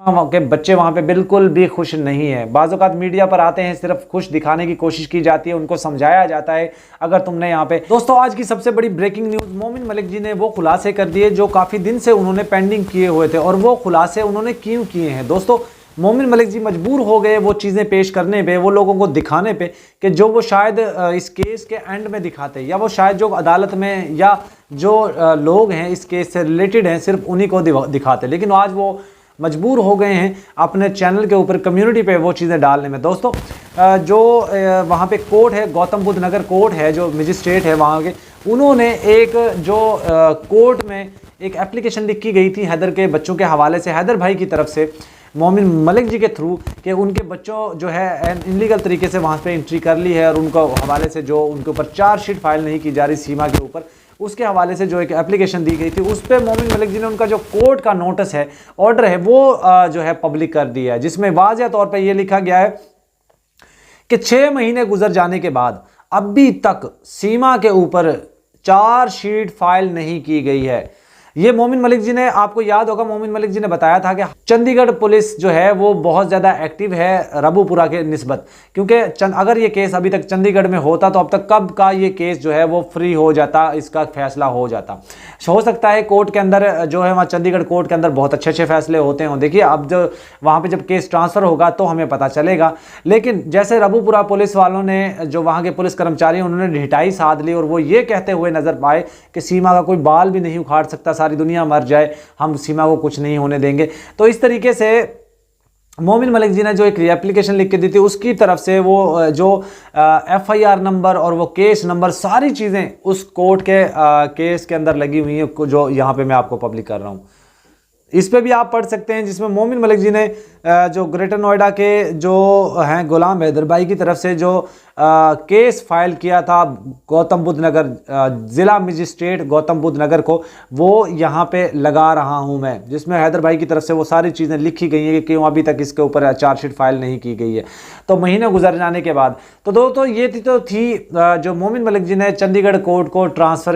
वहाँ के बच्चे वहाँ पे बिल्कुल भी खुश नहीं है। बाज़ औक़ात मीडिया पर आते हैं, सिर्फ खुश दिखाने की कोशिश की जाती है, उनको समझाया जाता है अगर तुमने यहाँ पे। दोस्तों आज की सबसे बड़ी ब्रेकिंग न्यूज़, मोमिन मलिक जी ने वो खुलासे कर दिए जो काफ़ी दिन से उन्होंने पेंडिंग किए हुए थे। और वो खुलासे उन्होंने क्यों किए हैं दोस्तों? मोमिन मलिक जी मजबूर हो गए वो चीज़ें पेश करने पे, वो लोगों को दिखाने पे कि जो वो शायद इस केस के एंड में दिखाते, या वो शायद जो अदालत में या जो लोग हैं इस केस से रिलेटेड हैं सिर्फ उन्हीं को दिखाते। लेकिन आज वो मजबूर हो गए हैं अपने चैनल के ऊपर कम्युनिटी पे वो चीज़ें डालने में। दोस्तों जो वहाँ पे कोर्ट है, गौतम बुद्ध नगर कोर्ट है, जो मजिस्ट्रेट है वहाँ के, उन्होंने एक जो कोर्ट में एक एप्लीकेशन लिखी गई थी हैदर के बच्चों के हवाले से, हैदर भाई की तरफ से मोमिन मलिक जी के थ्रू, कि उनके बच्चों जो है इनलीगल तरीके से वहाँ पे एंट्री कर ली है और उनको हवाले से जो उनके ऊपर चार्जशीट फाइल नहीं की जा रही सीमा के ऊपर, उसके हवाले से जो एक एप्लीकेशन दी गई थी उस पर मोमिन मलिक जी ने उनका जो कोर्ट का नोटिस है, ऑर्डर है, वो जो है पब्लिक कर दिया है, जिसमें वाज़ेह तौर पे ये लिखा गया है कि 6 महीने गुजर जाने के बाद अभी तक सीमा के ऊपर चार्जशीट फाइल नहीं की गई है। ये मोमिन मलिक जी ने, आपको याद होगा मोमिन मलिक जी ने बताया था कि चंडीगढ़ पुलिस जो है वो बहुत ज़्यादा एक्टिव है रबूपुरा के निस्बत, क्योंकि अगर ये केस अभी तक चंडीगढ़ में होता तो अब तक कब का ये केस जो है वो फ्री हो जाता, इसका फैसला हो जाता। हो सकता है कोर्ट के अंदर जो है वहाँ चंडीगढ़ कोर्ट के अंदर बहुत अच्छे अच्छे फैसले होते हैं। देखिए अब जो वहाँ पर जब केस ट्रांसफ़र होगा तो हमें पता चलेगा। लेकिन जैसे रबूपुरा पुलिस वालों ने, जो वहाँ के पुलिस कर्मचारी, उन्होंने ढिठाई साध ली और वो ये कहते हुए नजर पाए कि सीमा का कोई बाल भी नहीं उखाड़ सकता, सारी दुनिया मर जाए, हम सीमा को कुछ नहीं होने देंगे। तो इस तरीके से मोमिन मलिक जी ने जो एक एप्लीकेशन लिख के दी थी उसकी तरफ से वो जो FIR नंबर और वो केस नंबर, सारी चीज़ें उस कोर्ट के केस के अंदर लगी हुई हैं, जो यहाँ पे मैं आपको पब्लिक कर रहा हूँ। इस पे भी आप पढ़ सकते हैं, जिसमें मोमिन मलिक जी ने जो ग्रेटर नोएडा के जो हैं गुलाम हैदर भाई की तरफ से जो केस फाइल किया था गौतम बुद्ध नगर, ज़िला मजिस्ट्रेट गौतम बुद्ध नगर को, वो यहाँ पे लगा रहा हूँ मैं, जिसमें हैदर भाई की तरफ से वो सारी चीज़ें लिखी गई हैं कि क्यों अभी तक इसके ऊपर चार्जशीट फाइल नहीं की गई है। तो महीने गुजर जाने के बाद तो दोस्तों ये थी जो मोमिन मलिक जी ने चंडीगढ़ कोर्ट को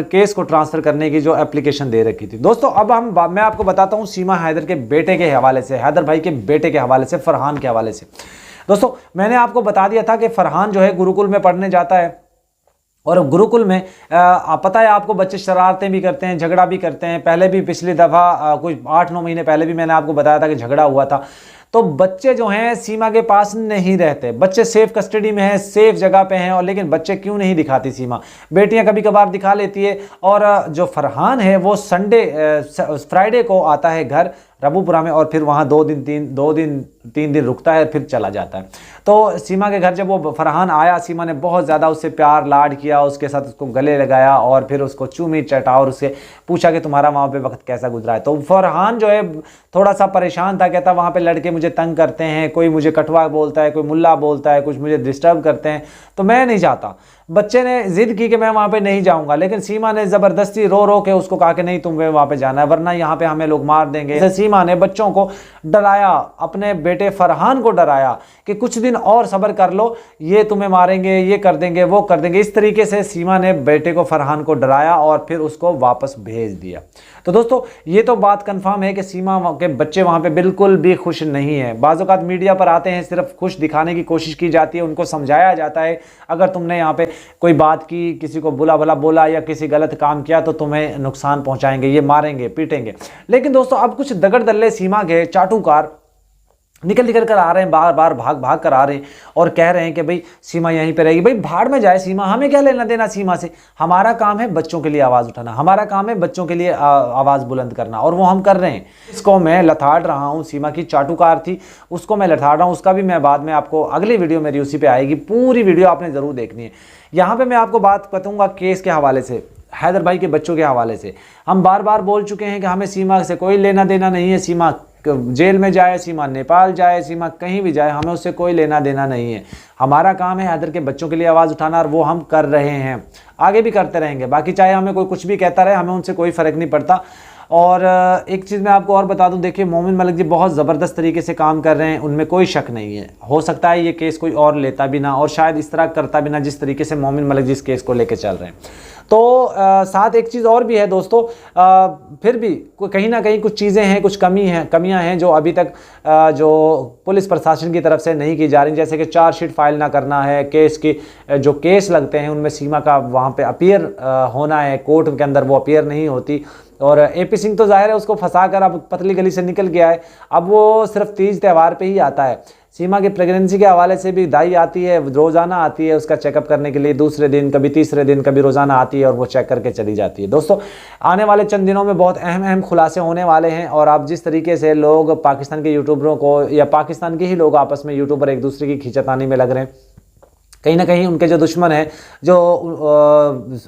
केस को ट्रांसफ़र करने की जो एप्लीकेशन दे रखी थी। दोस्तों अब मैं आपको बताता हूँ सीमा हैदर के बेटे के हवाले से, हैदर भाई के बेटे के हवाले से, फरहान के हवाले से। दोस्तों मैंने आपको बता दिया था कि फरहान जो है गुरुकुल में पढ़ने जाता है, और गुरुकुल में पता है आपको बच्चे शरारतें भी करते हैं, झगड़ा भी करते हैं। पहले भी पिछली दफ़ा कुछ 8-9 महीने पहले भी मैंने आपको बताया था कि झगड़ा हुआ था। तो बच्चे जो हैं सीमा के पास नहीं रहते, बच्चे सेफ कस्टडी में हैं, सेफ जगह पे हैं, और लेकिन बच्चे क्यों नहीं दिखाती सीमा? बेटियां कभी कभार दिखा लेती है। और जो फरहान है वो फ्राइडे को आता है घर रबूपुरा में, और फिर वहाँ 2-3 दिन रुकता है, फिर चला जाता है। तो सीमा के घर जब वो फरहान आया, सीमा ने बहुत ज़्यादा उससे प्यार लाड किया, उसके साथ उसको गले लगाया और फिर उसको चूमी चटा और उससे पूछा कि तुम्हारा वहाँ पे वक्त कैसा गुजरा है। तो फरहान जो है थोड़ा सा परेशान था, कहता वहाँ पे लड़के मुझे तंग करते हैं, कोई मुझे कटवा बोलता है, कोई मुल्ला बोलता है, कुछ मुझे डिस्टर्ब करते हैं, तो मैं नहीं चाहता। बच्चे ने जिद की कि मैं वहाँ पे नहीं जाऊँगा, लेकिन सीमा ने ज़बरदस्ती रो रो के उसको कहा कि नहीं तुम्हें वहाँ पे जाना है, वरना यहाँ पे हमें लोग मार देंगे। सीमा ने बच्चों को डराया, अपने बेटे फरहान को डराया कि कुछ दिन और सब्र कर लो, ये तुम्हें मारेंगे, ये कर देंगे, वो कर देंगे। इस तरीके से सीमा ने बेटे को, फरहान को डराया और फिर उसको वापस भेज दिया। तो दोस्तों ये तो बात कंफर्म है कि सीमा के बच्चे वहाँ पे बिल्कुल भी खुश नहीं है। बाज़ औक़ात मीडिया पर आते हैं, सिर्फ खुश दिखाने की कोशिश की जाती है, उनको समझाया जाता है अगर तुमने यहाँ पे कोई बात की, किसी को बुला भला बोला या किसी गलत काम किया तो तुम्हें नुकसान पहुँचाएंगे, ये मारेंगे पीटेंगे। लेकिन दोस्तों अब कुछ दगड़ दल्ले सीमा के चाटुकार निकल कर आ रहे हैं, बार बार भाग कर आ रहे हैं और कह रहे हैं कि भाई सीमा यहीं पे रहेगी। भाई भाड़ में जाए सीमा, हमें क्या लेना देना सीमा से? हमारा काम है बच्चों के लिए आवाज़ उठाना, हमारा काम है बच्चों के लिए आवाज़ बुलंद करना, और वो हम कर रहे हैं। इसको मैं लथाड़ रहा हूँ, सीमा की चाटुकार थी उसको मैं लथाड़ रहा हूँ, उसका भी मैं बाद में आपको अगली वीडियो मेरी उसी पर आएगी, पूरी वीडियो आपने ज़रूर देखनी है। यहाँ पर मैं आपको बात बताऊँगा केस के हवाले से, हैदर भाई के बच्चों के हवाले से। हम बार बार बोल चुके हैं कि हमें सीमा से कोई लेना देना नहीं है, सीमा जेल में जाए, सीमा नेपाल जाए, सीमा कहीं भी जाए, हमें उससे कोई लेना देना नहीं है। हमारा काम है हैदर के बच्चों के लिए आवाज़ उठाना, और वो हम कर रहे हैं, आगे भी करते रहेंगे। बाकी चाहे हमें कोई कुछ भी कहता रहे, हमें उनसे कोई फ़र्क नहीं पड़ता। और एक चीज़ मैं आपको और बता दूं, देखिए मोमिन मलिक जी बहुत ज़बरदस्त तरीके से काम कर रहे हैं, उनमें कोई शक नहीं है। हो सकता है ये केस कोई और लेता भी ना और शायद इस तरह करता भी ना जिस तरीके से मोमिन मलिक जी इस केस को लेकर चल रहे हैं। तो साथ एक चीज़ और भी है दोस्तों, फिर भी कहीं ना कहीं कुछ चीज़ें हैं, कुछ कमियां हैं जो अभी तक जो पुलिस प्रशासन की तरफ से नहीं की जा रही, जैसे कि चार्जशीट फाइल ना करना है, केस की जो केस लगते हैं उनमें सीमा का वहाँ पे अपीयर होना है, कोर्ट के अंदर वो अपीयर नहीं होती। और AP सिंह तो जाहिर है उसको फंसा कर अब पतली गली से निकल गया है, अब वो सिर्फ तीज त्यौहार पे ही आता है। सीमा की प्रेगनेंसी के हवाले से भी दाई आती है, रोज़ाना आती है उसका चेकअप करने के लिए, दूसरे दिन कभी तीसरे दिन कभी रोज़ाना आती है और वो चेक करके चली जाती है। दोस्तों आने वाले चंद दिनों में बहुत अहम खुलासे होने वाले हैं और आप जिस तरीके से लोग पाकिस्तान के यूट्यूबरों को या पाकिस्तान के ही लोग आपस में यूट्यूबर एक दूसरे की खींचातानी में लग रहे हैं, कहीं ना कहीं उनके जो दुश्मन हैं, जो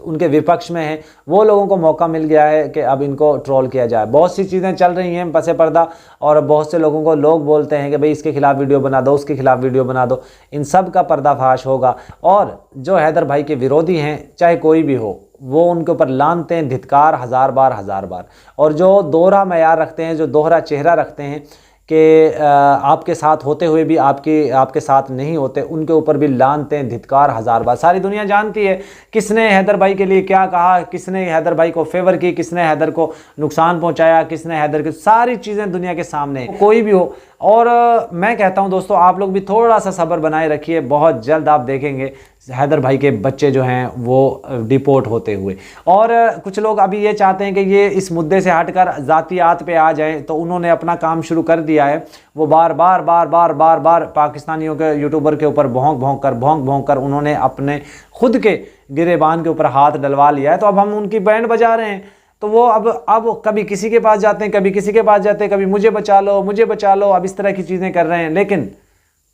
उनके विपक्ष में हैं, वो लोगों को मौका मिल गया है कि अब इनको ट्रोल किया जाए। बहुत सी चीज़ें चल रही हैं पसे पर्दा और बहुत से लोगों को लोग बोलते हैं कि भाई इसके खिलाफ वीडियो बना दो, उसके खिलाफ वीडियो बना दो। इन सब का पर्दाफाश होगा और जो हैदर भाई के विरोधी हैं, चाहे कोई भी हो, वो उनके ऊपर लानते हैं धिक्कार हज़ार बार। और जो दोहरा मयार रखते हैं, जो दोहरा चेहरा रखते हैं कि आपके साथ होते हुए भी आपके साथ नहीं होते, उनके ऊपर भी लानते हैं धिक्कार हज़ार बार। सारी दुनिया जानती है किसने हैदर भाई के लिए क्या कहा, किसने हैदर भाई को फेवर की, किसने हैदर को नुकसान पहुंचाया, किसने हैदर की, सारी चीज़ें दुनिया के सामने है, कोई भी हो। और मैं कहता हूं दोस्तों आप लोग भी थोड़ा सा सब्र बनाए रखिए, बहुत जल्द आप देखेंगे हैदर भाई के बच्चे जो हैं वो डिपोर्ट होते हुए। और कुछ लोग अभी ये चाहते हैं कि ये इस मुद्दे से हटकर ज़ातियात पे आ जाए, तो उन्होंने अपना काम शुरू कर दिया है। वो बार बार पाकिस्तानियों के यूट्यूबर के ऊपर भौंक कर उन्होंने अपने खुद के गिरेबान के ऊपर हाथ डलवा लिया है। तो अब हम उनकी बैंड बजा रहे हैं, तो वो अब कभी किसी के पास जाते हैं, कभी किसी के पास जाते हैं, कभी मुझे बचा लो, अब इस तरह की चीज़ें कर रहे हैं। लेकिन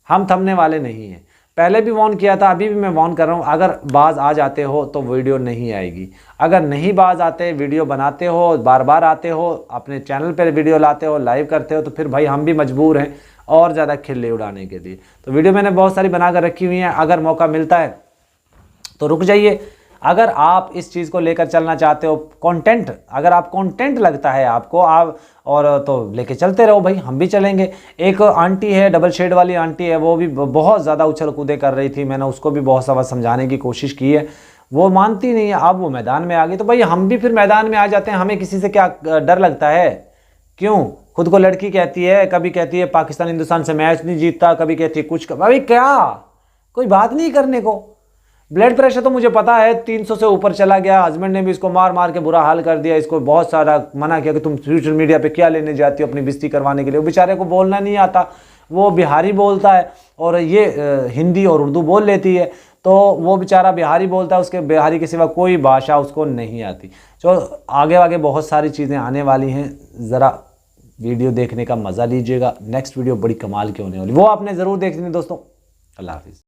हम थमने वाले नहीं हैं। पहले भी वॉर्न किया था, अभी भी मैं वॉर्न कर रहा हूँ, अगर बाज आ जाते हो तो वीडियो नहीं आएगी। अगर नहीं बाज आते, वीडियो बनाते हो, बार बार आते हो, अपने चैनल पर वीडियो लाते हो, लाइव करते हो, तो फिर भाई हम भी मजबूर हैं और ज़्यादा खिल्ली उड़ाने के लिए। तो वीडियो मैंने बहुत सारी बनाकर रखी हुई हैं, अगर मौका मिलता है तो रुक जाइए। अगर आप इस चीज़ को लेकर चलना चाहते हो, कंटेंट, अगर आप कंटेंट लगता है आपको, आप और तो लेके चलते रहो भाई, हम भी चलेंगे। एक आंटी है, डबल शेड वाली आंटी है, वो भी बहुत ज़्यादा उछल कूदे कर रही थी, मैंने उसको भी बहुत सारा समझाने की कोशिश की है, वो मानती नहीं है। अब वो मैदान में आ गई, तो भाई हम भी फिर मैदान में आ जाते हैं। हमें किसी से क्या डर लगता है? क्यों? खुद को लड़की कहती है, कभी कहती है पाकिस्तान हिंदुस्तान से मैच नहीं जीतता, कभी कहती है कुछ, भाई क्या, कोई बात नहीं करने को। ब्लड प्रेशर तो मुझे पता है 300 से ऊपर चला गया, हस्बैंड ने भी इसको मार के बुरा हाल कर दिया, इसको बहुत सारा मना किया कि तुम सोशल मीडिया पे क्या लेने जाती हो अपनी बेइज्जती करवाने के लिए। वो बेचारे को बोलना नहीं आता, वो बिहारी बोलता है और ये हिंदी और उर्दू बोल लेती है, तो वो बेचारा बिहारी बोलता है, उसके बिहारी के सिवा कोई भाषा उसको नहीं आती। तो आगे बहुत सारी चीज़ें आने वाली हैं, ज़रा वीडियो देखने का मज़ा लीजिएगा। नेक्स्ट वीडियो बड़ी कमाल की होने वाली, वो आपने ज़रूर देखनी है दोस्तों। अल्लाह हाफिज़।